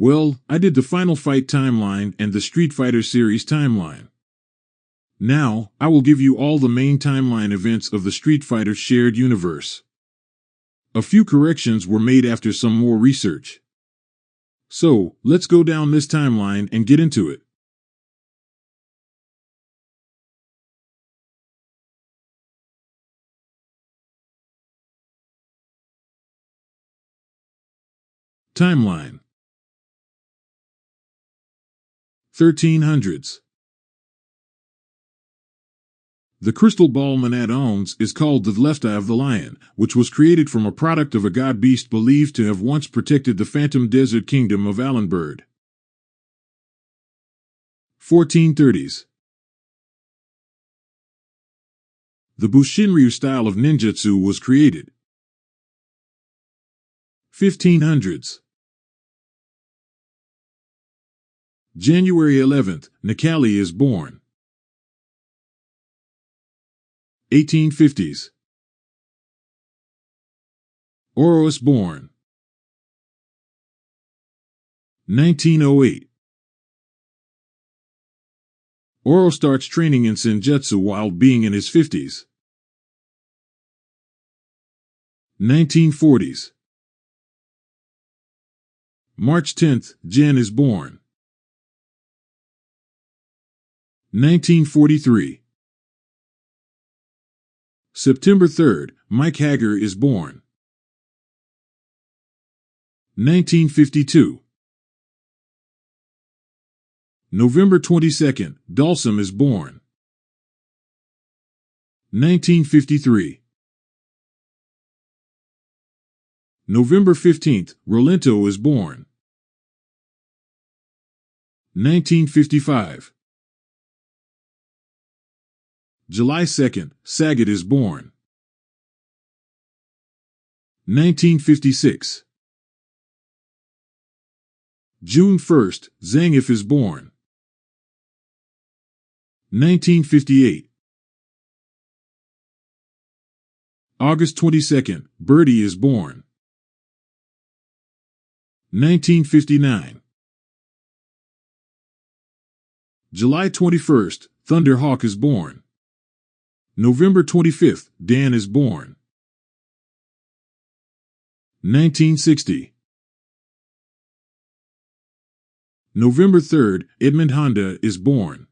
Well, I did the Final Fight timeline and the Street Fighter series timeline. Now, I will give you all the main timeline events of the Street Fighter shared universe. A few corrections were made after some more research. So, let's go down this timeline and get into it. Timeline 1300s. The crystal ball Monad owns is called the left eye of the lion, which was created from a product of a god beast believed to have once protected the phantom desert kingdom of Alenbird. 1430s. The Bushinryu style of ninjutsu was created. 1500s. January 11th, Nikali is born. 1850s. Oro is born. 1908. Oro starts training in Senjutsu while being in his 50s. 1940s. March 10th, Jen is born. 1943. September 3rd, Mike Hager is born. 1952. November 22nd, Dalsum is born. 1953. November 15th, Rolento is born. 1955. July 2nd, Saget is born. 1956. June 1st, Zangief is born. 1958. August 22nd, Birdie is born. 1959. July 21st, Thunderhawk is born. November 25th, Dan is born. 1960. November 3rd, Edmund Honda is born.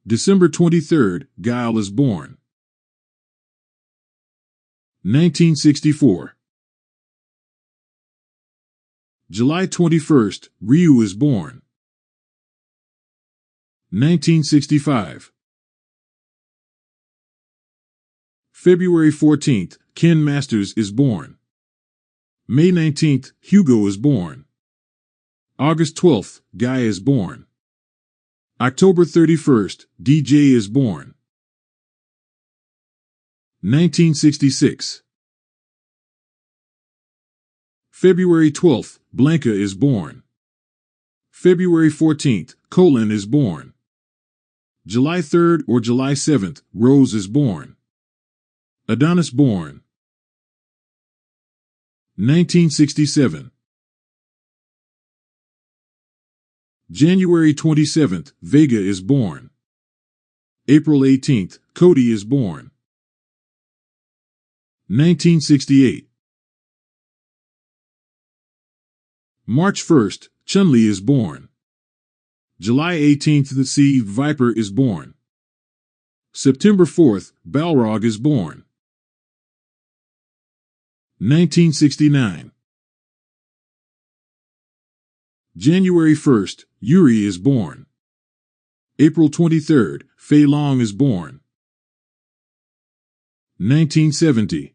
December 23rd, Guile is born. 1964. July 21st, Ryu is born. 1965. February 14th, Ken Masters is born. May 19th, Hugo is born. August 12th, Guy is born. October 31st, DJ is born. 1966. February 12th, Blanca is born. February 14th, Colin is born. July 3rd or July 7th, Rose is born. Adonis born. 1967. January 27th, Vega is born. April 18th, Cody is born. 1968. March 1st, Chun-Li is born. July 18th, the Sea Viper is born. September 4th, Balrog is born. 1969. January 1st, Yuri is born. April 23rd, Fei Long is born. 1970.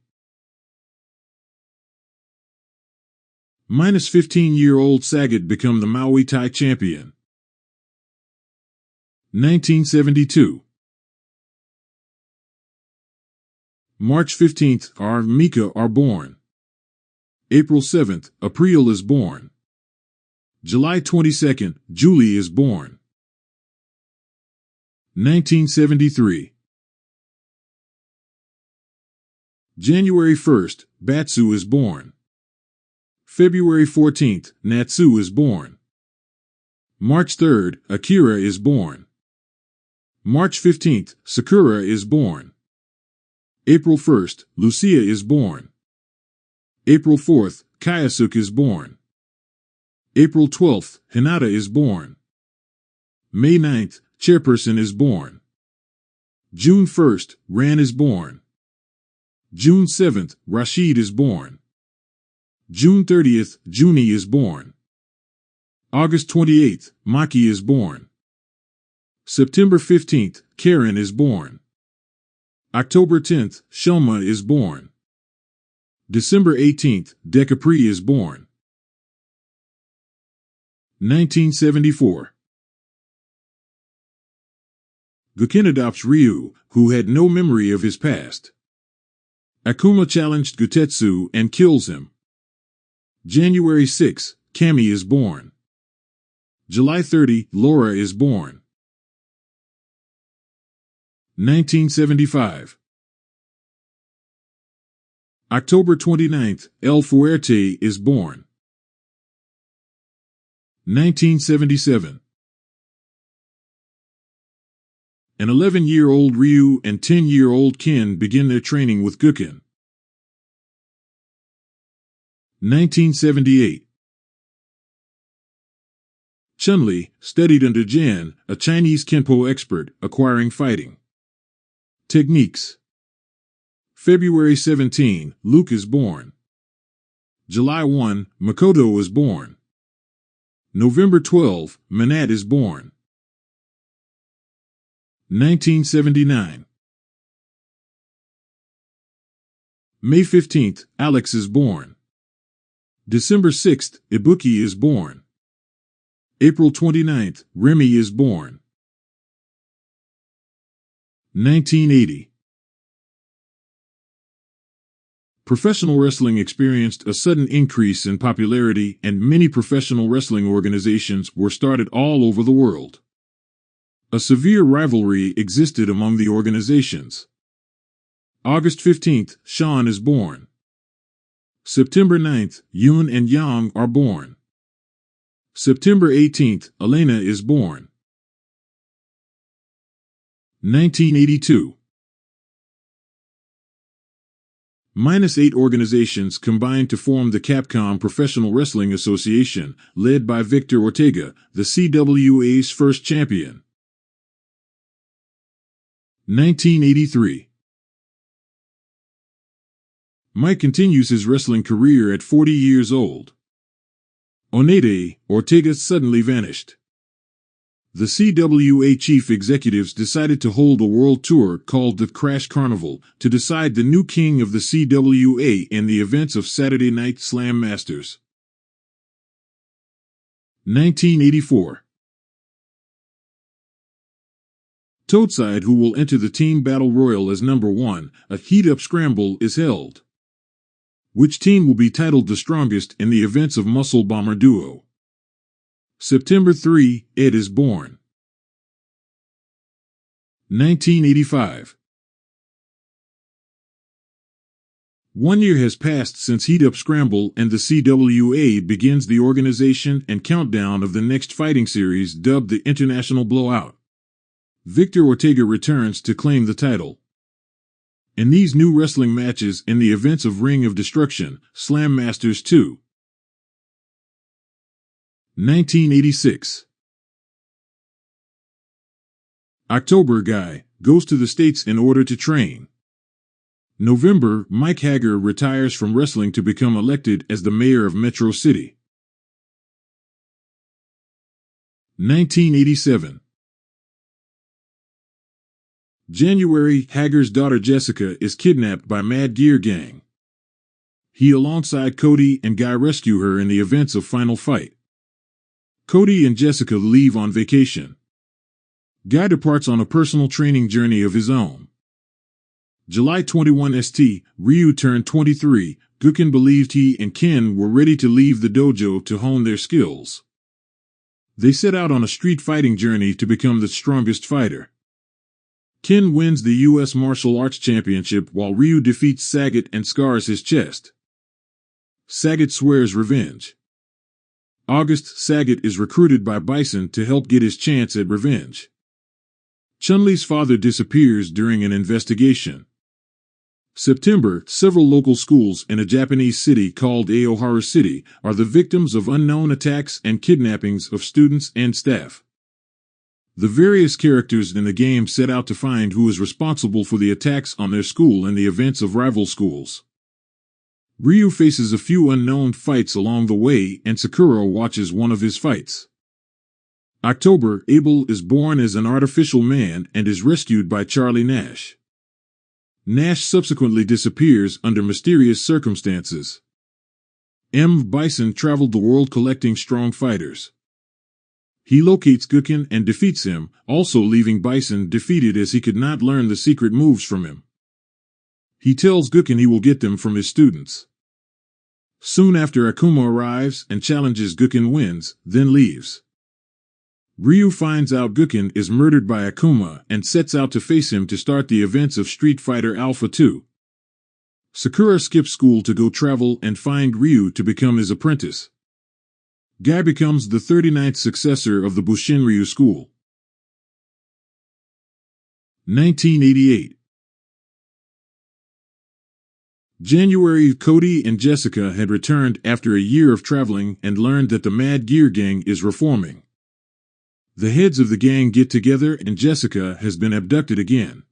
Minus 15-year-old Saget become the Muay Thai champion. 1972. March 15th, R. Mika are born. April 7th, April is born. July 22nd, Julie is born. 1973. January 1st, Batsu is born. February 14th, Natsu is born. March 3rd, Akira is born. March 15th, Sakura is born. April 1st, Lucia is born. April 4th, Kyosuke is born. April 12th, Hinata is born. May 9th, Chairperson is born. June 1st, Ran is born. June 7th, Rashid is born. June 30th, Juni is born. August 28th, Maki is born. September 15th, Karen is born. October 10th, Shelma is born. December 18th, Decapri is born. 1974. Guken adopts Ryu, who had no memory of his past. Akuma challenged Gutetsu and kills him. January 6, Kami is born. July 30, Laura is born. 1975. October 29th, El Fuerte is born. 1977. An 11-year-old Ryu and 10-year-old Ken begin their training with Guken. 1978. Chun-Li studied under Jan, a Chinese Kenpo expert, acquiring fighting techniques. February 17, Luke is born. July 1, Makoto is born. November 12, Manat is born. 1979. May 15th, Alex is born. December 6th, Ibuki is born. April 29th, Remy is born. 1980. Professional wrestling experienced a sudden increase in popularity, and many professional wrestling organizations were started all over the world. A severe rivalry existed among the organizations. August 15th, Sean is born. September 9th, Yun and Yang are born. September 18th, Elena is born. 1982. -8 organizations combined to form the Capcom Professional Wrestling Association, led by Victor Ortega, the CWA's first champion. 1983. Mike continues his wrestling career at 40 years old. Onede, Ortega suddenly vanished. The CWA chief executives decided to hold a world tour called the Crash Carnival to decide the new king of the CWA in the events of Saturday Night Slam Masters. 1984. Toadside, who will enter the Team Battle Royal as number 1, a heat-up scramble is held. Which team will be titled the strongest in the events of Muscle Bomber Duo? September 3, Ed is born. 1985. 1 year has passed since Heat Up Scramble, and the CWA begins the organization and countdown of the next fighting series dubbed the International Blowout. Victor Ortega returns to claim the title. In these new wrestling matches in the events of Ring of Destruction, Slam Masters 2. 1986. October, Guy goes to the States in order to train. November, Mike Hager retires from wrestling to become elected as the mayor of Metro City. 1987. January, Hager's daughter Jessica is kidnapped by Mad Gear Gang. He alongside Cody and Guy rescue her in the events of Final Fight. Cody and Jessica leave on vacation. Guy departs on a personal training journey of his own. July 21 St. Ryu turned 23. Guken believed he and Ken were ready to leave the dojo to hone their skills. They set out on a street fighting journey to become the strongest fighter. Ken wins the U.S. Martial Arts Championship while Ryu defeats Sagat and scars his chest. Sagat swears revenge. August, Sagat is recruited by Bison to help get his chance at revenge. Chun-Li's father disappears during an investigation. September, several local schools in a Japanese city called Aohara City are the victims of unknown attacks and kidnappings of students and staff. The various characters in the game set out to find who is responsible for the attacks on their school and the events of rival schools. Ryu faces a few unknown fights along the way, and Sakura watches one of his fights. October, Abel is born as an artificial man and is rescued by Charlie Nash. Nash subsequently disappears under mysterious circumstances. Bison traveled the world collecting strong fighters. He locates Guken and defeats him, also leaving Bison defeated as he could not learn the secret moves from him. He tells Guken he will get them from his students. Soon after, Akuma arrives and challenges Guken, wins, then leaves. Ryu finds out Guken is murdered by Akuma and sets out to face him to start the events of Street Fighter Alpha 2. Sakura skips school to go travel and find Ryu to become his apprentice. Guy becomes the 39th successor of the Bushinryu school. 1988. January, Cody and Jessica had returned after a year of traveling and learned that the Mad Gear Gang is reforming. The heads of the gang get together and Jessica has been abducted again.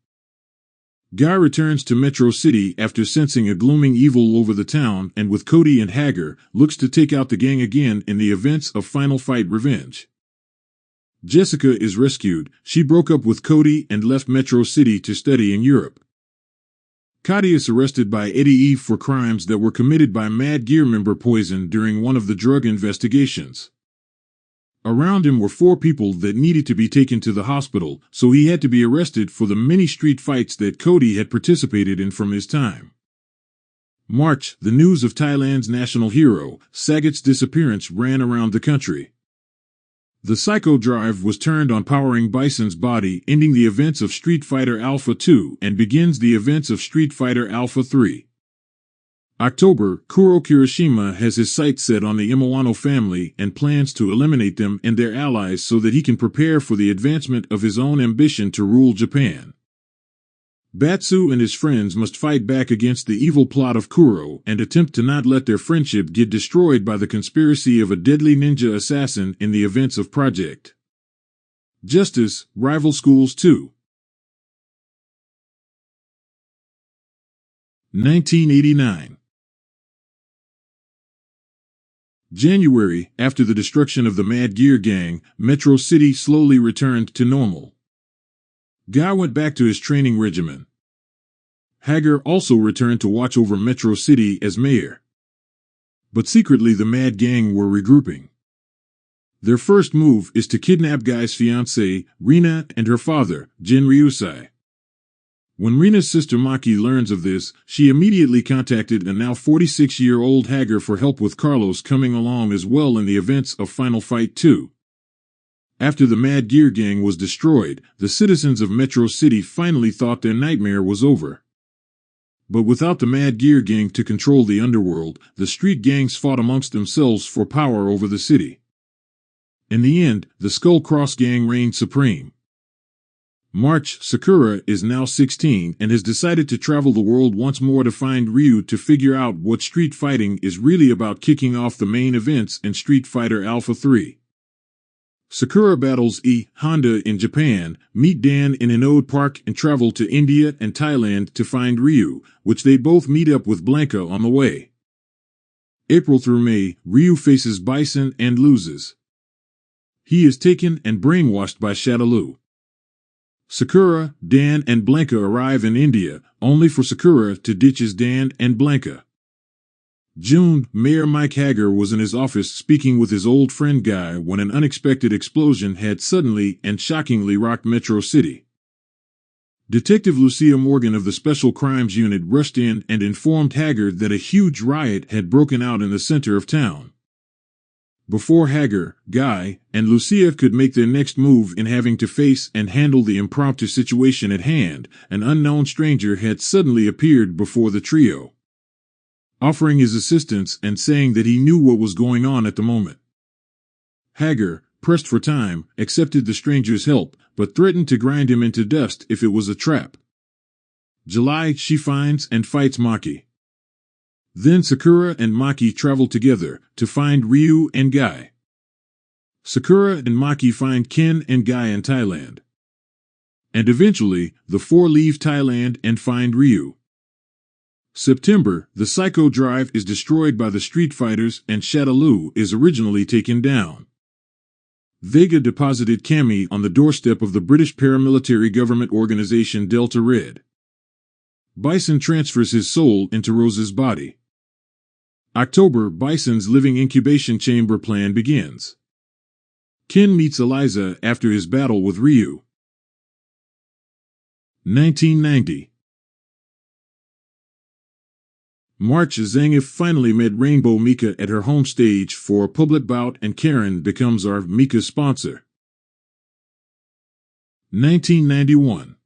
Guy returns to Metro City after sensing a glooming evil over the town and with Cody and Hager, looks to take out the gang again in the events of Final Fight Revenge. Jessica is rescued. She broke up with Cody and left Metro City to study in Europe. Cody is arrested by Eddie Eve for crimes that were committed by Mad Gear member Poison during one of the drug investigations. Around him were 4 people that needed to be taken to the hospital, so he had to be arrested for the many street fights that Cody had participated in from his time. March, the news of Thailand's national hero, Sagat's disappearance ran around the country. The Psycho Drive was turned on powering Bison's body, ending the events of Street Fighter Alpha 2 and begins the events of Street Fighter Alpha 3. October, Kuro Kirishima has his sights set on the Imawano family and plans to eliminate them and their allies so that he can prepare for the advancement of his own ambition to rule Japan. Batsu and his friends must fight back against the evil plot of Kuro and attempt to not let their friendship get destroyed by the conspiracy of a deadly ninja assassin in the events of Project Justice, Rival Schools 2. 1989. January, after the destruction of the Mad Gear Gang, Metro City slowly returned to normal. Guy went back to his training regimen. Hager also returned to watch over Metro City as mayor. But secretly the Mad Gang were regrouping. Their first move is to kidnap Guy's fiancée, Rina, and her father, Jin Ryusai. When Rina's sister Maki learns of this, she immediately contacted a now 46-year-old Hager for help with Carlos coming along as well in the events of Final Fight 2. After the Mad Gear Gang was destroyed, the citizens of Metro City finally thought their nightmare was over. But without the Mad Gear Gang to control the underworld, the street gangs fought amongst themselves for power over the city. In the end, the Skull Cross Gang reigned supreme. March, Sakura is now 16 and has decided to travel the world once more to find Ryu to figure out what street fighting is really about, kicking off the main events in Street Fighter Alpha 3. Sakura battles Honda in Japan, meet Dan in Inode Park and travel to India and Thailand to find Ryu, which they both meet up with Blanca on the way. April through May, Ryu faces Bison and loses. He is taken and brainwashed by Shadaloo. Sakura, Dan, and Blanca arrive in India, only for Sakura to ditches Dan and Blanca. June, Mayor Mike Hager was in his office speaking with his old friend Guy when an unexpected explosion had suddenly and shockingly rocked Metro City. Detective Lucia Morgan of the Special Crimes Unit rushed in and informed Hager that a huge riot had broken out in the center of town. Before Hager, Guy, and Lucia could make their next move in having to face and handle the impromptu situation at hand, an unknown stranger had suddenly appeared before the trio. offering his assistance and saying that he knew what was going on at the moment. Hager, pressed for time, accepted the stranger's help, but threatened to grind him into dust if it was a trap. July, she finds and fights Maki. Then Sakura and Maki travel together to find Ryu and Guy. Sakura and Maki find Ken and Guy in Thailand. And eventually, the four leave Thailand and find Ryu. September, the Psycho Drive is destroyed by the Street Fighters and Shadaloo is originally taken down. Vega deposited Cammy on the doorstep of the British paramilitary government organization Delta Red. Bison transfers his soul into Rose's body. October, Bison's living incubation chamber plan begins. Ken meets Eliza after his battle with Ryu. 1990. March, Zangief finally met Rainbow Mika at her home stage for a public bout and Karen becomes our Mika's sponsor. 1991.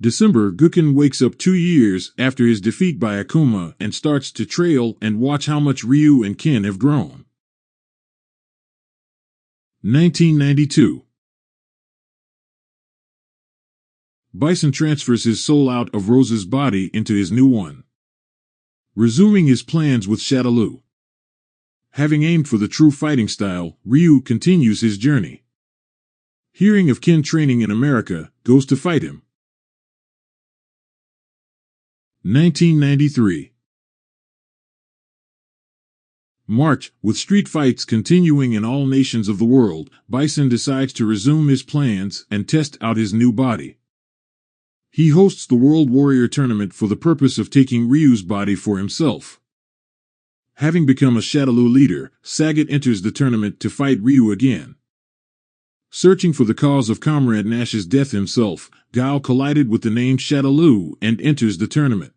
December, Guken wakes up 2 years after his defeat by Akuma and starts to trail and watch how much Ryu and Ken have grown. 1992. Bison transfers his soul out of Rose's body into his new one, resuming his plans with Shadaloo. Having aimed for the true fighting style, Ryu continues his journey. Hearing of Ken training in America, goes to fight him. 1993. March, with street fights continuing in all nations of the world, Bison decides to resume his plans and test out his new body. He hosts the World Warrior Tournament for the purpose of taking Ryu's body for himself. Having become a Shadaloo leader, Sagat enters the tournament to fight Ryu again. Searching for the cause of Comrade Nash's death himself, Guile collided with the name Shadaloo and enters the tournament.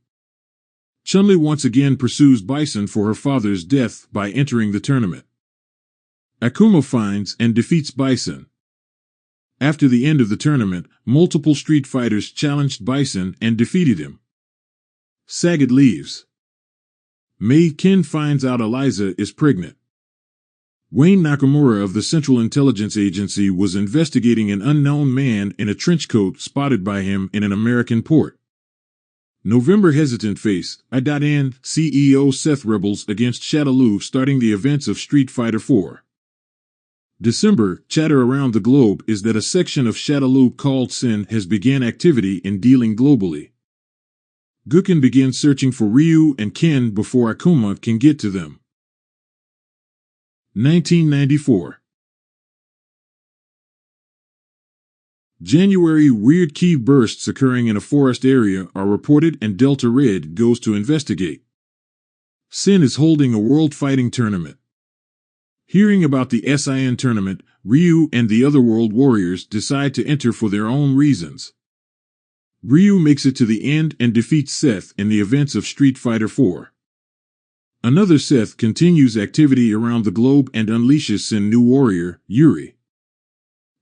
Chun-Li once again pursues Bison for her father's death by entering the tournament. Akuma finds and defeats Bison. After the end of the tournament, multiple street fighters challenged Bison and defeated him. Sagat leaves. May, Ken finds out Eliza is pregnant. Wayne Nakamura of the Central Intelligence Agency was investigating an unknown man in a trench coat spotted by him in an American port. November, Hesitant Face, I.N. CEO Seth rebels against Shadaloo starting the events of Street Fighter IV. December, chatter around the globe is that a section of Shadaloo called S.I.N has begun activity in dealing globally. Guken begins searching for Ryu and Ken before Akuma can get to them. 1994. January, weird key bursts occurring in a forest area are reported and Delta Red goes to investigate. S.I.N is holding a world fighting tournament. Hearing about the S.I.N tournament, Ryu and the other World Warriors decide to enter for their own reasons. Ryu makes it to the end and defeats Seth in the events of Street Fighter IV. Another Seth continues activity around the globe and unleashes S.I.N new warrior, Yuri.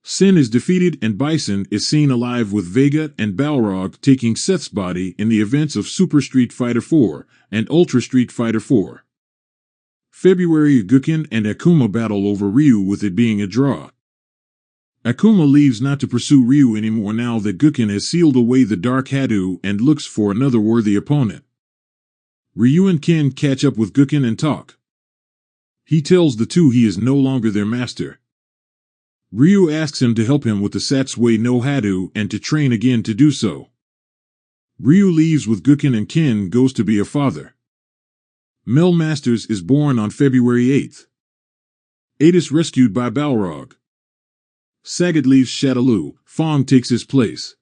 S.I.N is defeated and Bison is seen alive with Vega and Balrog taking Seth's body in the events of Super Street Fighter IV and Ultra Street Fighter IV. February, Guken and Akuma battle over Ryu with it being a draw. Akuma leaves not to pursue Ryu anymore now that Guken has sealed away the Dark Hadu and looks for another worthy opponent. Ryu and Ken catch up with Guken and talk. He tells the two he is no longer their master. Ryu asks him to help him with the Satsui no Hadu and to train again to do so. Ryu leaves with Guken and Ken goes to be a father. Mel Masters is born on February 8th. Adis rescued by Balrog. Sagat leaves Shadaloo, Fong takes his place.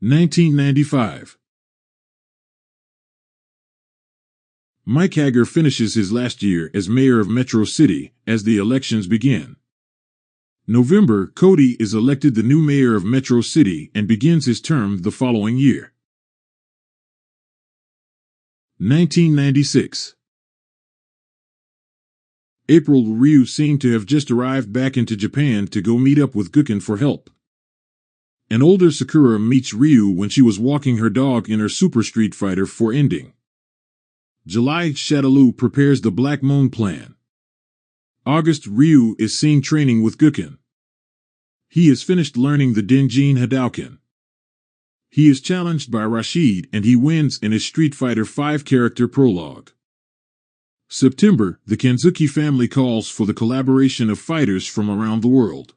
1995. Mike Hager finishes his last year as mayor of Metro City as the elections begin. November, Cody is elected the new mayor of Metro City and begins his term the following year. 1996. April, Ryu seemed to have just arrived back into Japan to go meet up with Guken for help. An older Sakura meets Ryu when she was walking her dog in her Super Street Fighter 4 ending. July, Shadaloo prepares the Black Moon plan. August, Ryu is seen training with Guken. He has finished learning the Denjin Hadouken. He is challenged by Rashid and he wins in his Street Fighter 5 character prologue. September, the Kanzuki family calls for the collaboration of fighters from around the world.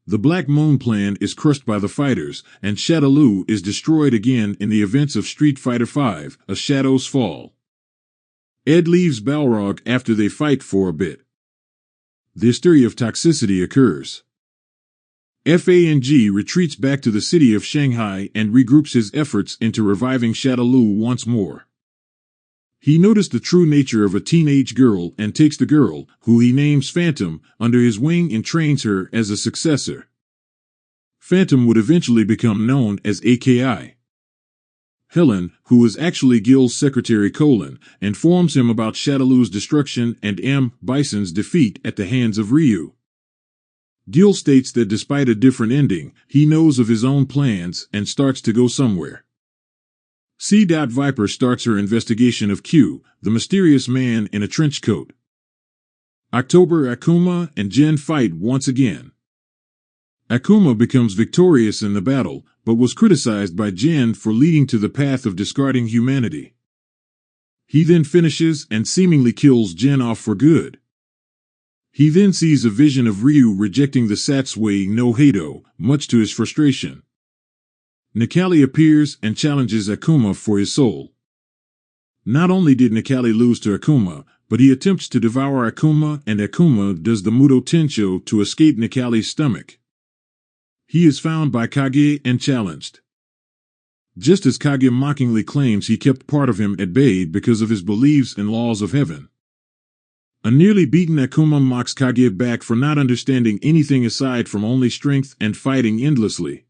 The Black Moon plan is crushed by the fighters, and Shadaloo is destroyed again in the events of Street Fighter V, A Shadow's Fall. Ed leaves Balrog after they fight for a bit. The hysteria of toxicity occurs. FANG retreats back to the city of Shanghai and regroups his efforts into reviving Shadaloo once more. He noticed the true nature of a teenage girl and takes the girl, who he names Phantom, under his wing and trains her as a successor. Phantom would eventually become known as AKI. Helen, who is actually Gil's secretary informs him about Shadaloo's destruction and Bison's defeat at the hands of Ryu. Gil states that despite a different ending, he knows of his own plans and starts to go somewhere. C. Viper starts her investigation of Q, the mysterious man in a trench coat. October, Akuma and Jin fight once again. Akuma becomes victorious in the battle, but was criticized by Jin for leading to the path of discarding humanity. He then finishes and seemingly kills Jin off for good. He then sees a vision of Ryu rejecting the Satsui no Hado, much to his frustration. Nikali appears and challenges Akuma for his soul. Not only did Nikali lose to Akuma, but he attempts to devour Akuma and Akuma does the Mudo Tensho to escape Nikali's stomach. He is found by Kage and challenged. Just as Kage mockingly claims he kept part of him at bay because of his beliefs and laws of heaven. A nearly beaten Akuma mocks Kage back for not understanding anything aside from only strength and fighting endlessly.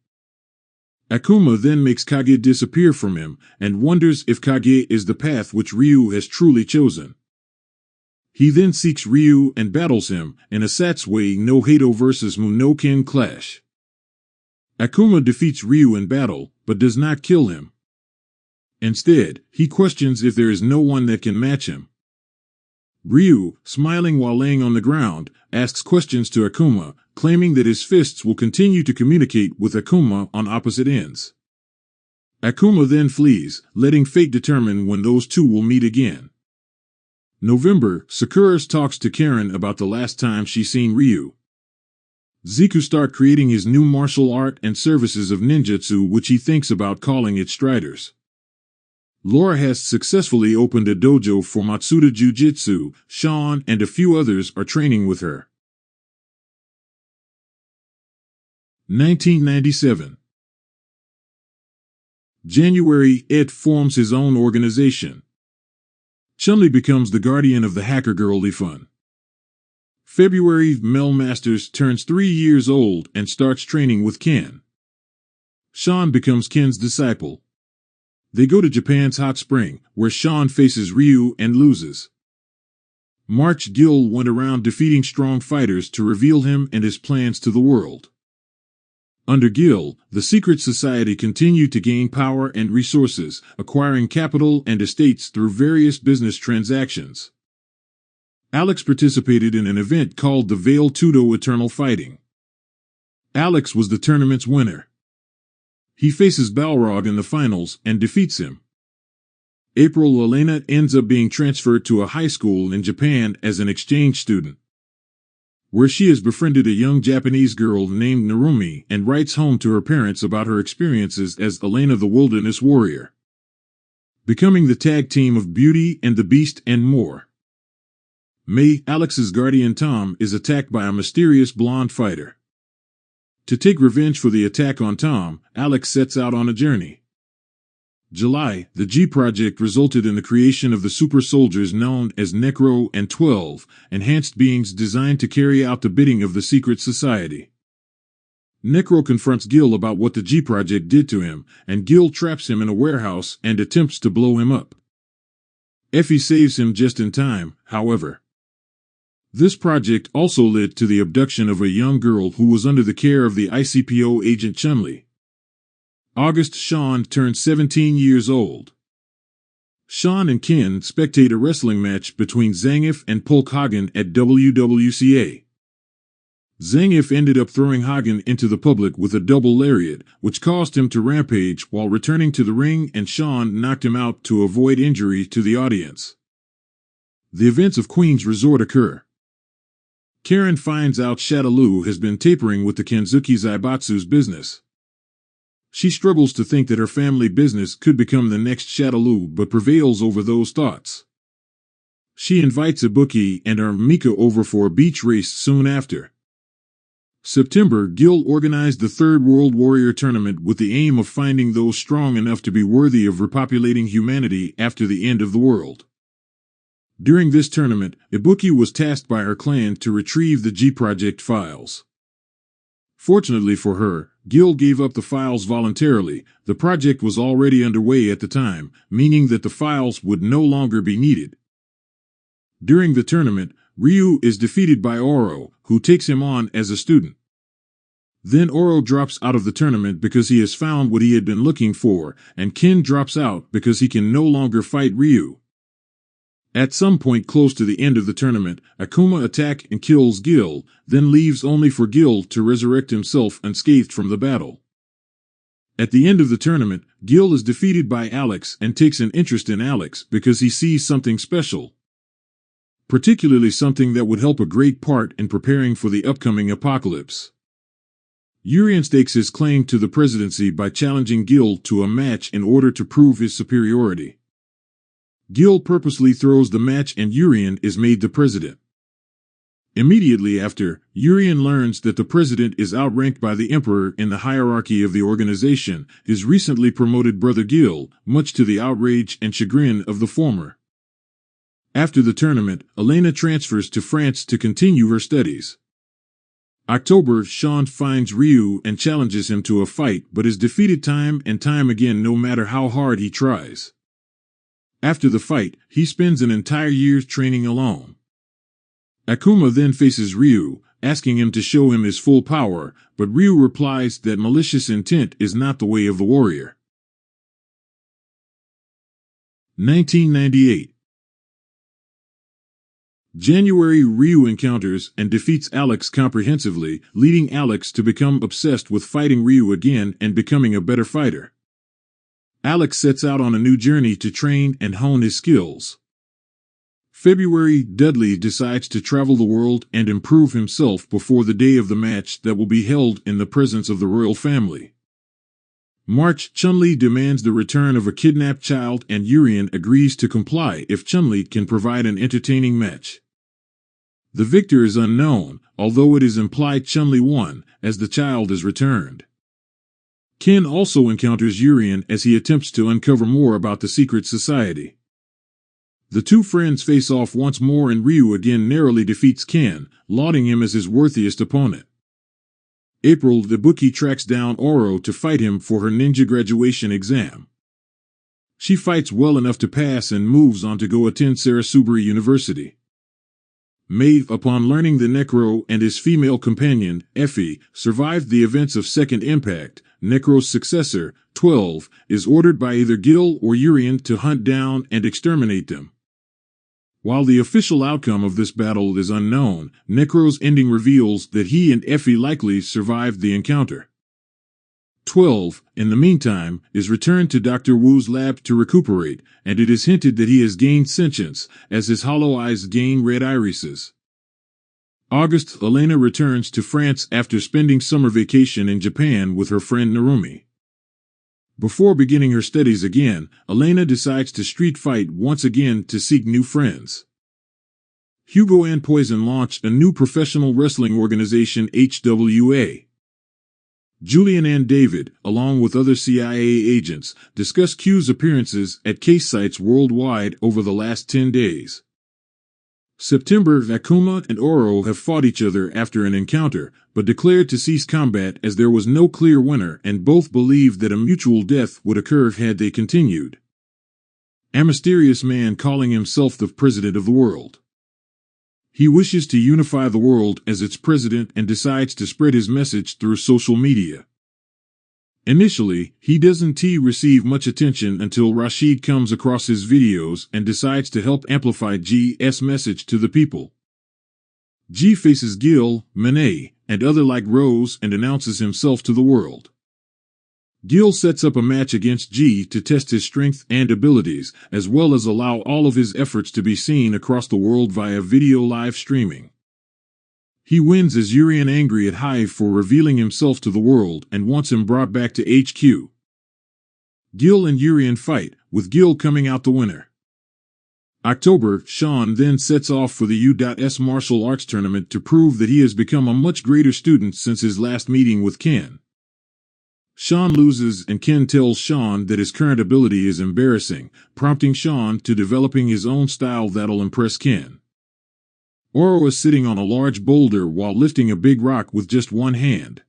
Akuma then makes Kage disappear from him, and wonders if Kage is the path which Ryu has truly chosen. He then seeks Ryu and battles him, in a Satsui no Hado vs Munoken clash. Akuma defeats Ryu in battle, but does not kill him. Instead, he questions if there is no one that can match him. Ryu, smiling while laying on the ground, asks questions to Akuma, claiming that his fists will continue to communicate with Akuma on opposite ends. Akuma then flees, letting fate determine when those two will meet again. November, Sakura talks to Karen about the last time she's seen Ryu. Ziku starts creating his new martial art and services of ninjutsu, which he thinks about calling it Striders. Laura has successfully opened a dojo for Matsuda Jiu-Jitsu. Sean and a few others are training with her. 1997. January, Ed forms his own organization. Chun-Li becomes the guardian of the hacker girl Lifun. February, Mel Masters turns 3 years old and starts training with Ken. Sean becomes Ken's disciple. They go to Japan's hot spring, where Sean faces Ryu and loses. March, Gil went around defeating strong fighters to reveal him and his plans to the world. Under Gil, the secret society continued to gain power and resources, acquiring capital and estates through various business transactions. Alex participated in an event called the Veil Tudo Eternal Fighting. Alex was the tournament's winner. He faces Balrog in the finals and defeats him. April, Elena ends up being transferred to a high school in Japan as an exchange student, where she has befriended a young Japanese girl named Narumi and writes home to her parents about her experiences as Elena the Wilderness Warrior, becoming the tag team of Beauty and the Beast and more. May, Alex's guardian Tom is attacked by a mysterious blonde fighter. To take revenge for the attack on Tom, Alex sets out on a journey. July, the G Project resulted in the creation of the super soldiers known as Necro and 12, enhanced beings designed to carry out the bidding of the secret society. Necro confronts Gil about what the G Project did to him, and Gil traps him in a warehouse and attempts to blow him up. Effie saves him just in time, however. This project also led to the abduction of a young girl who was under the care of the ICPO agent Chun-Li. August, S.I.N turned 17 years old. S.I.N and Ken spectate a wrestling match between Zangief and Hulk Hogan at WWCA. Zangief ended up throwing Hogan into the public with a double lariat, which caused him to rampage while returning to the ring, and S.I.N knocked him out to avoid injury to the audience. The events of Queen's Resort occur. Karen finds out Shadaloo has been tampering with the Kensuke Zaibatsu's business. She struggles to think that her family business could become the next Shadaloo, but prevails over those thoughts. She invites Ibuki and Mika over for a beach race soon after. September, Gil organized the Third World Warrior Tournament with the aim of finding those strong enough to be worthy of repopulating humanity after the end of the world. During this tournament, Ibuki was tasked by her clan to retrieve the G-Project files. Fortunately for her, Gil gave up the files voluntarily. The project was already underway at the time, meaning that the files would no longer be needed. During the tournament, Ryu is defeated by Oro, who takes him on as a student. Then Oro drops out of the tournament because he has found what he had been looking for, and Ken drops out because he can no longer fight Ryu. At some point close to the end of the tournament, Akuma attacks and kills Gil, then leaves only for Gil to resurrect himself unscathed from the battle. At the end of the tournament, Gil is defeated by Alex and takes an interest in Alex because he sees something special. Particularly something that would help a great part in preparing for the upcoming apocalypse. Urien stakes his claim to the presidency by challenging Gil to a match in order to prove his superiority. Gil purposely throws the match and Urien is made the president. Immediately after, Urien learns that the president is outranked by the emperor in the hierarchy of the organization, his recently promoted brother Gil, much to the outrage and chagrin of the former. After the tournament, Elena transfers to France to continue her studies. October, S.I.N finds Ryu and challenges him to a fight, but is defeated time and time again no matter how hard he tries. After the fight, he spends an entire year training alone. Akuma then faces Ryu, asking him to show him his full power, but Ryu replies that malicious intent is not the way of the warrior. 1998. January, Ryu encounters and defeats Alex comprehensively, leading Alex to become obsessed with fighting Ryu again and becoming a better fighter. Alex sets out on a new journey to train and hone his skills. February, Dudley decides to travel the world and improve himself before the day of the match that will be held in the presence of the royal family. March, Chun-Li demands the return of a kidnapped child and Urien agrees to comply if Chun-Li can provide an entertaining match. The victor is unknown, although it is implied Chun-Li won, as the child is returned. Ken also encounters Urien as he attempts to uncover more about the secret society. The two friends face off once more and Ryu again narrowly defeats Ken, lauding him as his worthiest opponent. April, Ibuki tracks down Oro to fight him for her ninja graduation exam. She fights well enough to pass and moves on to go attend Sarasubari University. May, upon learning the Necro and his female companion, Effie, survived the events of Second Impact, Necro's successor, 12, is ordered by either Gil or Urien to hunt down and exterminate them. While the official outcome of this battle is unknown, Necro's ending reveals that he and Effie likely survived the encounter. 12, in the meantime, is returned to Dr. Wu's lab to recuperate, and it is hinted that he has gained sentience, as his hollow eyes gain red irises. August, Elena returns to France after spending summer vacation in Japan with her friend Narumi. Before beginning her studies again, Elena decides to street fight once again to seek new friends. Hugo and Poison launch a new professional wrestling organization, HWA. Julian and David, along with other CIA agents, discuss Q's appearances at case sites worldwide over the last 10 days. September, Akuma and Oro have fought each other after an encounter, but declared to cease combat as there was no clear winner and both believed that a mutual death would occur had they continued. A mysterious man calling himself the President of the World. He wishes to unify the world as its president and decides to spread his message through social media. Initially, he doesn't receive much attention until Rashid comes across his videos and decides to help amplify G's message to the people. G faces Gil, Manet, and other like Rose and announces himself to the world. Gil sets up a match against G to test his strength and abilities, as well as allow all of his efforts to be seen across the world via video live streaming. He wins as Urian angry at Hive for revealing himself to the world and wants him brought back to HQ. Gil and Urian fight, with Gil coming out the winner. October, S.I.N then sets off for the U.S. martial arts tournament to prove that he has become a much greater student since his last meeting with Ken. S.I.N loses and Ken tells S.I.N that his current ability is embarrassing, prompting S.I.N to developing his own style that'll impress Ken. Oro is sitting on a large boulder while lifting a big rock with just one hand.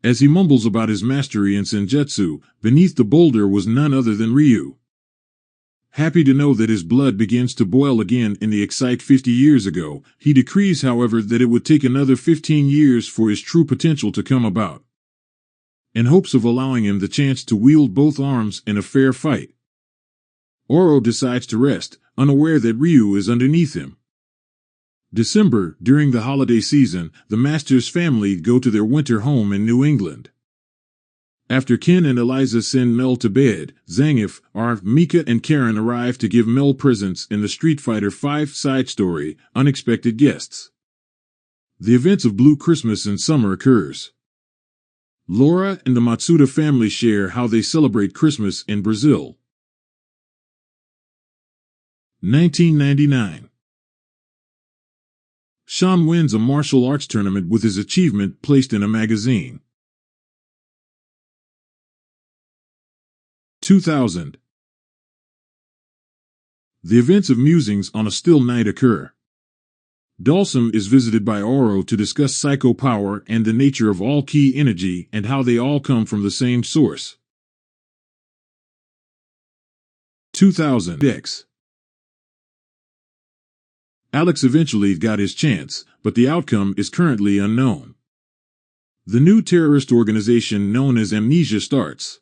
As he mumbles about his mastery in senjutsu, beneath the boulder was none other than Ryu. Happy to know that his blood begins to boil again in the Excite 50 years ago, he decrees, however, that it would take another 15 years for his true potential to come about, in hopes of allowing him the chance to wield both arms in a fair fight. Oro decides to rest, unaware that Ryu is underneath him. December, during the holiday season, the Master's family go to their winter home in New England. After Ken and Eliza send Mel to bed, Zangief, Mika and Karen arrive to give Mel presents in the Street Fighter V side story, Unexpected Guests. The events of Blue Christmas in summer occurs. Laura and the Matsuda family share how they celebrate Christmas in Brazil. 1999. S.I.N wins a martial arts tournament with his achievement placed in a magazine. 2000. The events of Musings on a Still Night occur. Dalsum is visited by Oro to discuss psycho power and the nature of all key energy and how they all come from the same source. 2000 X. Alex eventually got his chance, but the outcome is currently unknown. The new terrorist organization known as Amnesia starts.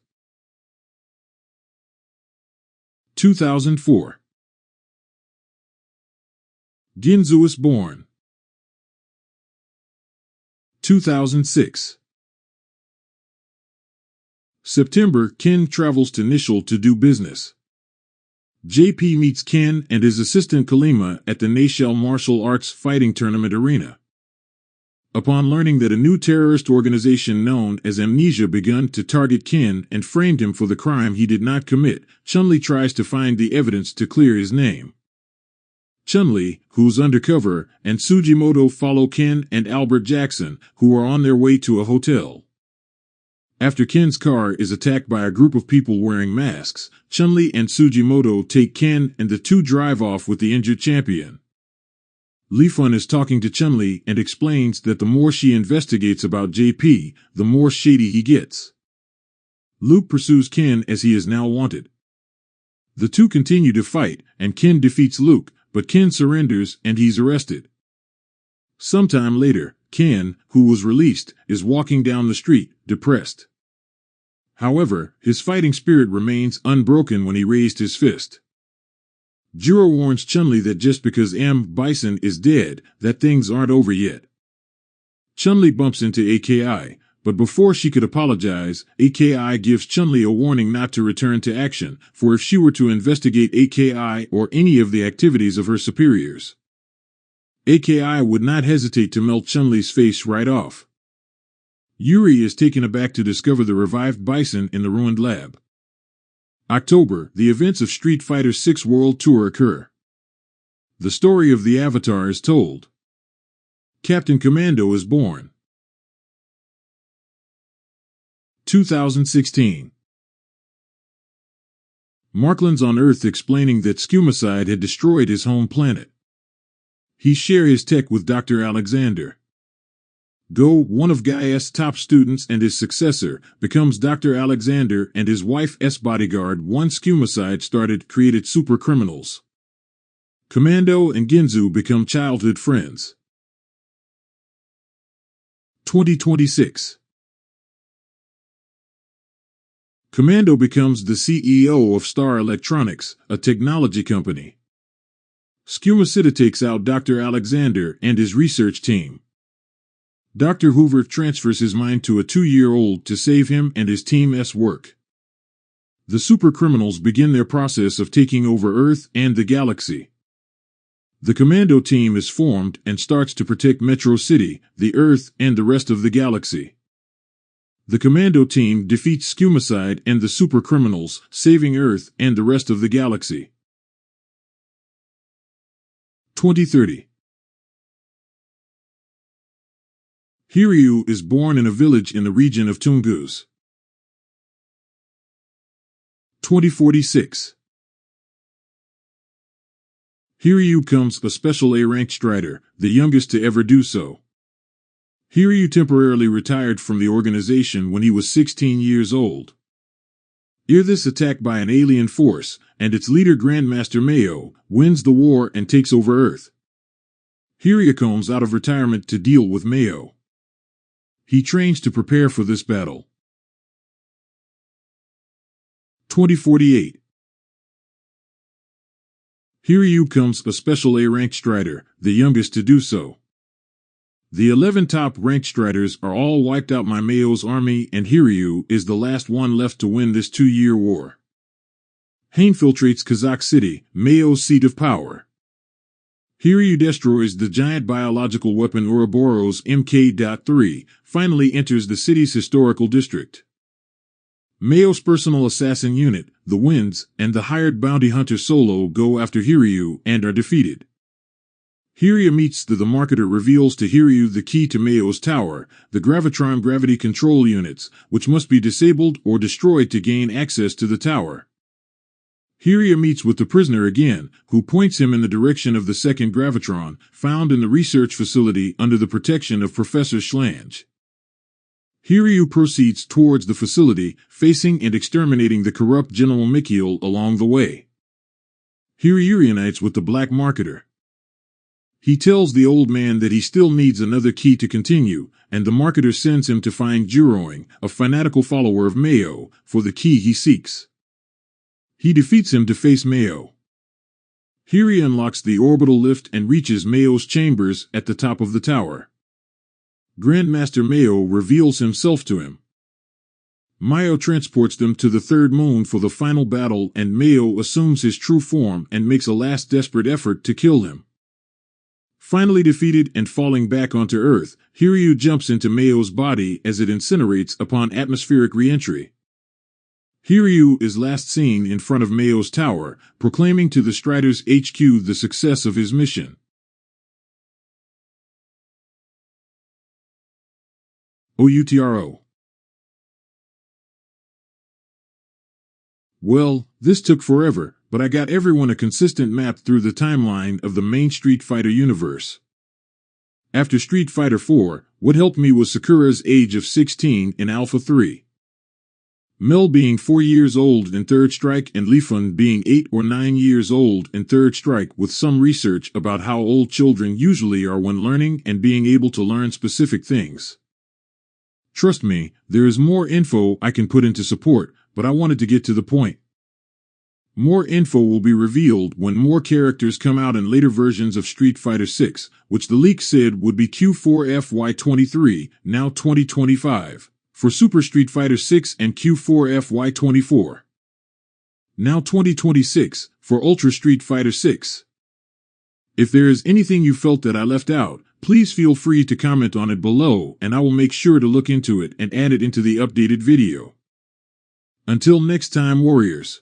2004. Ginzu is born. 2006. September, Ken travels to Nishal to do business. JP meets Ken and his assistant Kalima at the Nashel Martial Arts Fighting Tournament arena. Upon learning that a new terrorist organization known as Amnesia begun to target Ken and framed him for the crime he did not commit, Chun-Li tries to find the evidence to clear his name. Chun-Li, who's undercover, and Sugimoto follow Ken and Albert Jackson, who are on their way to a hotel. After Ken's car is attacked by a group of people wearing masks, Chun-Li and Sugimoto take Ken and the two drive off with the injured champion. Li Fun is talking to Chun-Li and explains that the more she investigates about JP, the more shady he gets. Luke pursues Ken as he is now wanted. The two continue to fight, and Ken defeats Luke, but Ken surrenders and he's arrested. Sometime later, Ken, who was released, is walking down the street, depressed. However, his fighting spirit remains unbroken when he raised his fist. Jiro warns Chun-Li that just because M. Bison is dead, that things aren't over yet. Chun-Li bumps into AKI, but before she could apologize, AKI gives Chun-Li a warning not to return to action, for if she were to investigate AKI or any of the activities of her superiors, AKI would not hesitate to melt Chun-Li's face right off. Yuri is taken aback to discover the revived Bison in the ruined lab. October, the events of Street Fighter VI World Tour occur. The story of the Avatar is told. Captain Commando is born. 2016. Markland's on Earth explaining that Skumicide had destroyed his home planet. He shares his tech with Dr. Alexander. Go, one of Gaius' top students and his successor, becomes Dr. Alexander and his wife's bodyguard once Skumicide created super criminals. Commando and Ginzu become childhood friends. 2026. Commando becomes the CEO of Star Electronics, a technology company. Skuma takes out Dr. Alexander and his research team. Dr. Hoover transfers his mind to a 2-year-old to save him and his team's work. The supercriminals begin their process of taking over Earth and the galaxy. The Commando team is formed and starts to protect Metro City, the Earth, and the rest of the galaxy. The Commando team defeats Skuma and the supercriminals, saving Earth and the rest of the galaxy. 2030. Hiryu is born in a village in the region of Tungus. 2046. Hiryu becomes a Special A-ranked Strider, the youngest to ever do so. Hiryu temporarily retired from the organization when he was 16 years old. This attacked by an alien force, and its leader Grandmaster Mayo, wins the war and takes over Earth. Hiryu comes out of retirement to deal with Mayo. He trains to prepare for this battle. 2048. Hiryu becomes a Special A-ranked Strider, the youngest to do so. The 11 top-ranked Striders are all wiped out by Mayo's army, and Hiryu is the last one left to win this 2-year war. He infiltrates Kazakh City, Mayo's seat of power. Hiryu destroys the giant biological weapon Ouroboros Mk.3, finally enters the city's historical district. Mayo's personal assassin unit, the Winds, and the hired bounty hunter Solo go after Hiryu and are defeated. Hiryu meets the marketer reveals to Hiryu the key to Mayo's tower, the Gravitron gravity control units, which must be disabled or destroyed to gain access to the tower. Hiryu meets with the prisoner again, who points him in the direction of the second Gravitron, found in the research facility under the protection of Professor Schlange. Hiryu proceeds towards the facility, facing and exterminating the corrupt General Mikhail along the way. Hiryu reunites with the black marketer. He tells the old man that he still needs another key to continue, and the marketer sends him to find Juroing, a fanatical follower of Mayo, for the key he seeks. He defeats him to face Mayo. Hiryu unlocks the orbital lift and reaches Mayo's chambers at the top of the tower. Grandmaster Mayo reveals himself to him. Mayo transports them to the third moon for the final battle, and Mayo assumes his true form and makes a last desperate effort to kill him. Finally defeated and falling back onto Earth, Hiryu jumps into Mayo's body as it incinerates upon atmospheric re-entry. Hiryu is last seen in front of Mayo's tower, proclaiming to the Striders HQ the success of his mission. OUTRO. Well, this took forever, but I got everyone a consistent map through the timeline of the main Street Fighter universe. After Street Fighter 4, what helped me was Sakura's age of 16 in Alpha 3. Mel being 4 years old in Third Strike and Leifun being 8 or 9 years old in Third Strike, with some research about how old children usually are when learning and being able to learn specific things. Trust me, there is more info I can put into support, but I wanted to get to the point. More info will be revealed when more characters come out in later versions of Street Fighter 6, which the leak said would be Q4 FY23, now 2025, for Super Street Fighter 6 and Q4 FY24. Now 2026, for Ultra Street Fighter 6. If there is anything you felt that I left out, please feel free to comment on it below, and I will make sure to look into it and add it into the updated video. Until next time, warriors.